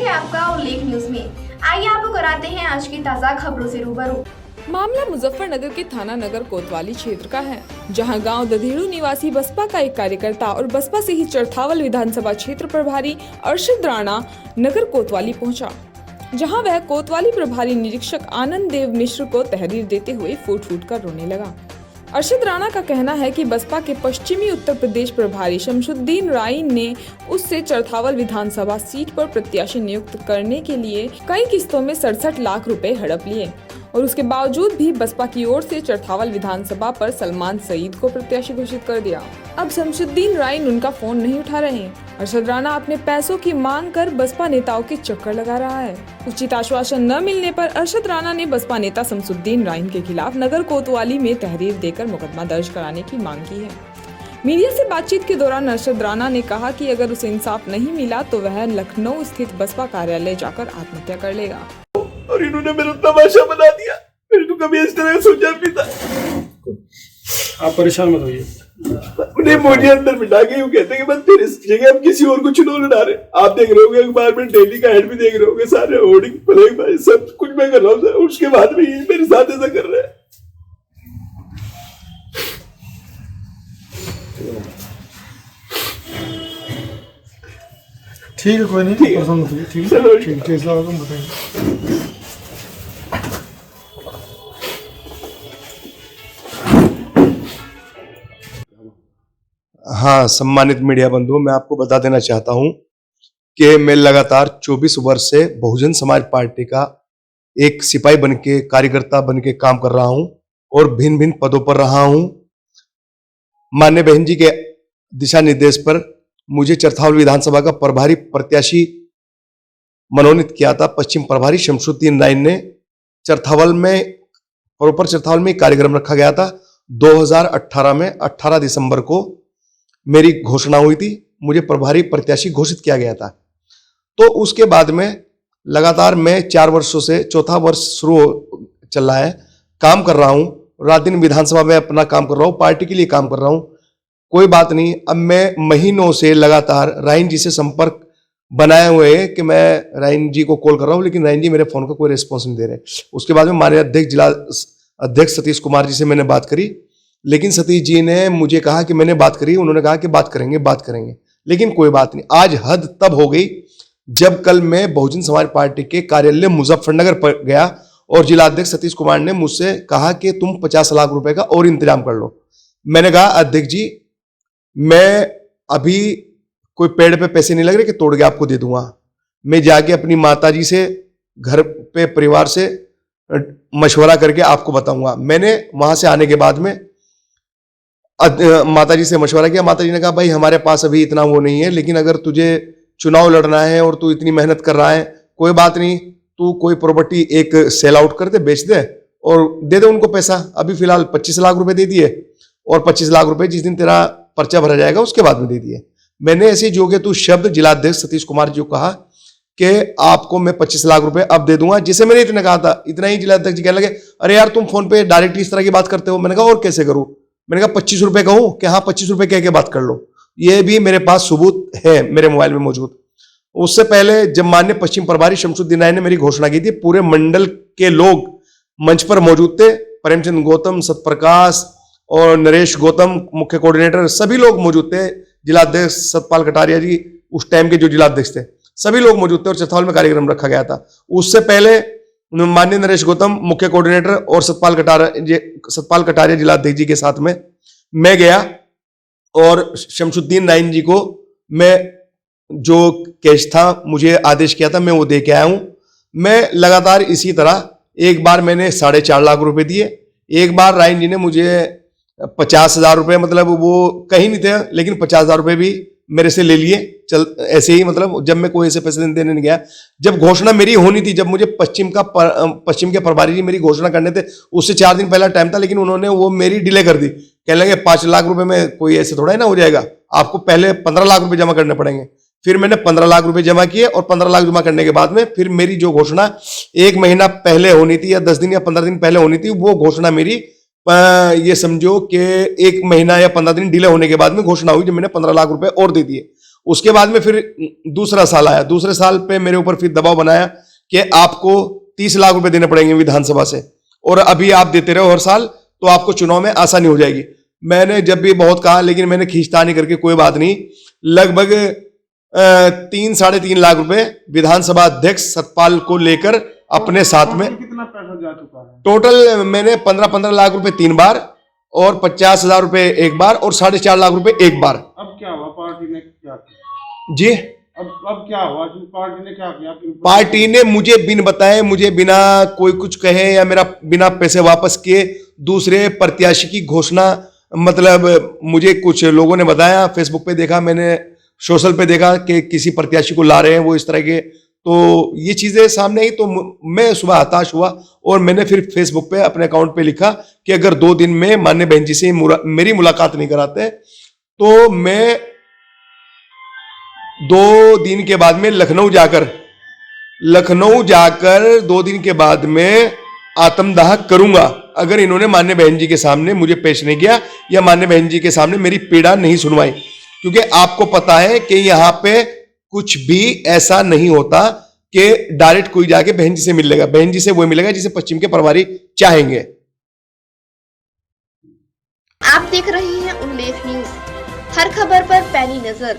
है आपका उल्लेख न्यूज में। आइए आपको कराते हैं आज की ताज़ा खबरों से रूबरू। मामला मुजफ्फरनगर के थाना नगर कोतवाली क्षेत्र का है, जहां गांव दधेड़ू निवासी बसपा का एक कार्यकर्ता और बसपा से ही चरथावल विधानसभा क्षेत्र प्रभारी अर्शद राणा नगर कोतवाली पहुंचा, जहां वह कोतवाली प्रभारी निरीक्षक आनंद देव मिश्र को तहरीर देते हुए फूट फूट कर रोने लगा। अर्शद राणा का कहना है कि बसपा के पश्चिमी उत्तर प्रदेश प्रभारी शमशुद्दीन राय ने उससे चरथावल विधानसभा सीट पर प्रत्याशी नियुक्त करने के लिए कई किस्तों में 67 लाख रुपए हड़प लिए और उसके बावजूद भी बसपा की ओर से चरथावल विधानसभा पर सलमान सईद को प्रत्याशी घोषित कर दिया। अब शमशुद्दीन राय उनका फोन नहीं उठा रहे हैं। अर्शद राणा अपने पैसों की मांग कर बसपा नेताओं के चक्कर लगा रहा है। उचित आश्वासन न मिलने पर अर्शद राणा ने बसपा नेता शमशुद्दीन राय के खिलाफ नगर कोतवाली में तहरीर देकर मुकदमा दर्ज कराने की मांग की है। मीडिया से बातचीत के दौरान अर्शद राणा ने कहा कि अगर उसे इंसाफ नहीं मिला तो वह लखनऊ स्थित बसपा कार्यालय जाकर आत्महत्या कर लेगा। और इन्होंने मेरा तमाशा बना दिया। मैंने तो कभी इस तरह सोचा भी था। आप परेशान मत होइए। उन्हें मुझे अंदर बिठा के यूं कहते हैं कि बस तेरे जगह हम किसी और को चुनाव लड़ा रहे। आप देख रहे होंगे अखबार में डेली का हेड भी देख रहे होंगे, सारे होर्डिंग प्लेग भाई सब कुछ मैं कर रहा हूँ, उसके बाद भी ये मेरे साथ ऐसा कर रहे हैं। ठीक है, कोई नहीं, परेशान मत होइए। ठीक है, ठीक है, इसलिए तुम बताएंगे। हाँ, सम्मानित मीडिया बंधुओं, मैं आपको बता देना चाहता हूं कि मैं लगातार 24 वर्ष से बहुजन समाज पार्टी का एक सिपाही बनके, कार्यकर्ता बनके काम कर रहा हूं और भिन्न भिन्न पदों पर रहा हूं। माननीय बहन जी के दिशा निर्देश पर मुझे चरथावल विधानसभा का प्रभारी प्रत्याशी मनोनीत किया था। पश्चिम प्रभारी शमशुद्दीन राय ने चरथावल में, प्रॉपर चरथावल में कार्यक्रम रखा गया था। 2018 में 18 दिसंबर को मेरी घोषणा हुई थी, मुझे प्रभारी प्रत्याशी घोषित किया गया था। तो उसके बाद में लगातार मैं 4 वर्षों से, चौथा वर्ष शुरू चल रहा है, काम कर रहा हूं। रात दिन विधानसभा में अपना काम कर रहा हूं, पार्टी के लिए काम कर रहा हूं। कोई बात नहीं, अब मैं महीनों से लगातार रायन जी से संपर्क बनाए हुए हैं कि मैं रायन जी को कॉल कर रहा हूं, लेकिन रायन जी मेरे फोन का कोई रिस्पॉन्स नहीं दे रहे। उसके बाद में माननीय अध्यक्ष, जिला अध्यक्ष सतीश कुमार जी से मैंने बात करी, लेकिन सतीश जी ने मुझे कहा कि मैंने बात करी, उन्होंने कहा कि बात करेंगे, लेकिन कोई बात नहीं। आज हद तब हो गई जब कल मैं बहुजन समाज पार्टी के कार्यालय मुजफ्फरनगर पर गया और जिला अध्यक्ष सतीश कुमार ने मुझसे कहा कि तुम 50 लाख रुपए का और इंतजाम कर लो। मैंने कहा अध्यक्ष जी, मैं अभी कोई पेड़ पे पैसे नहीं लग रहे कि तोड़ के आपको दे दूंगा। मैं जाके अपनी माता जी से, घर पे परिवार से मशवरा करके आपको बताऊंगा। मैंने वहां से आने के बाद में माता जी से मशवरा किया। माता जी ने कहा भाई हमारे पास अभी इतना वो नहीं है, लेकिन अगर तुझे चुनाव लड़ना है और तू इतनी मेहनत कर रहा है, कोई बात नहीं, तू कोई प्रॉपर्टी एक सेल आउट कर दे, बेच दे और दे दे उनको पैसा। अभी फिलहाल 25 लाख रुपए दे दिए और 25 लाख रुपए जिस दिन तेरा पर्चा भरा जाएगा उसके बाद में दे दिए। मैंने ऐसे जो कि तू शब्द जिलाध्यक्ष सतीश कुमार जी को कहा कि आपको मैं 25 लाख रुपए अब दे दूंगा। जिसे मैंने इतना कहा था, इतना ही जिलाध्यक्ष जी कहने लगे अरे यार तुम फोन पे डायरेक्ट इस तरह की बात करते हो। मैंने कहा और कैसे करूं? मैंने कहा 25 रुपए कहूं कि हाँ 25 रुपए कह के बात कर लो। ये भी मेरे पास सबूत है मेरे मोबाइल में मौजूद। उससे पहले जब माननीय पश्चिम प्रभारी शमशुद्दीन राय ने मेरी घोषणा की थी, पूरे मंडल के लोग मंच पर मौजूद थे। प्रेमचंद गौतम, सतप्रकाश और नरेश गौतम, मुख्य कोऑर्डिनेटर, सभी लोग मौजूद थे। जिलाध्यक्ष सतपाल कटारिया जी उस टाइम के जो जिलाध्यक्ष थे, सभी लोग मौजूद थे और चरथावल में कार्यक्रम रखा गया था। उससे पहले माननीय नरेश गौतम, मुख्य कोऑर्डिनेटर, और सतपाल कटारिया जिलाध्यक्ष जी के साथ में मैं गया और शमशुद्दीन राय जी को मैं जो कैश था, मुझे आदेश किया था, मैं वो दे के आया हूं। मैं लगातार इसी तरह, एक बार मैंने 4.5 लाख रुपए दिए, एक बार रायन जी ने मुझे 50,000 रुपए, मतलब वो कहीं नहीं थे लेकिन 50,000 रुपए भी मेरे से ले लिए। चल ऐसे ही, मतलब जब मैं कोई ऐसे पैसे देने नहीं गया। जब घोषणा मेरी होनी थी, जब मुझे पश्चिम के प्रभारी जी मेरी घोषणा करने थे, उससे 4 दिन पहला टाइम था, लेकिन उन्होंने वो मेरी डिले कर दी। कहने लगे 5 लाख रुपए में कोई ऐसे थोड़ा ही ना हो जाएगा, आपको पहले 15 लाख रुपए जमा करने पड़ेंगे। फिर मैंने 15 लाख रुपए जमा किए और 15 लाख जमा करने के बाद में फिर मेरी जो घोषणा 1 महीना पहले होनी थी या 10 दिन या 15 दिन पहले होनी थी, वो घोषणा मेरी ये समझो कि 1 महीना या 15 दिन डिले होने के बाद में घोषणा हुई, जब मैंने 15 लाख रुपए और दे दिए। उसके बाद में फिर दूसरा साल आया, दूसरे साल पे मेरे ऊपर फिर दबाव बनाया कि आपको 30 लाख रुपए देने पड़ेंगे विधानसभा से, और अभी आप देते रहो हर साल तो आपको चुनाव में आसानी हो जाएगी। मैंने जब भी बहुत कहा, लेकिन मैंने खींचतानी करके कोई बात नहीं, लगभग 3-3.5 लाख रुपए विधानसभा अध्यक्ष सतपाल को लेकर अपने साथ में, कितना पैसा जा चुका है? टोटल मैंने 15-15 लाख रुपए 3 बार और 50,000 रुपए एक बार और 4.5 लाख रुपए एक बार। अब क्या हुआ? पार्टी ने क्या किया? जी, अब क्या हुआ? पार्टी ने क्या किया? पार्टी ने मुझे बिन बताए, मुझे बिना कोई कुछ कहे या मेरा बिना पैसे वापस किए दूसरे प्रत्याशी की घोषणा, मतलब मुझे कुछ लोगों ने बताया, फेसबुक पे देखा मैंने, सोशल पे देखा कि किसी प्रत्याशी को ला रहे हैं वो इस तरह के, तो ये चीजें सामने आई तो मैं सुबह हताश हुआ और मैंने फिर फेसबुक पे अपने अकाउंट पे लिखा कि अगर 2 दिन में माननीय बहन जी से मेरी मुलाकात नहीं कराते तो मैं 2 दिन के बाद में लखनऊ जाकर 2 दिन के बाद में आत्मदाह करूंगा, अगर इन्होंने माननीय बहन जी के सामने मुझे पेश नहीं किया या माननीय बहन जी के सामने मेरी पीड़ा नहीं सुनवाई। क्योंकि आपको पता है कि यहाँ पे कुछ भी ऐसा नहीं होता कि डायरेक्ट कोई जाके बहन जी से मिल लेगा, बहन जी से वो मिलेगा जिसे पश्चिम के प्रभारी चाहेंगे। आप देख रहे हैं उल्लेख न्यूज, हर खबर पर पैनी नजर।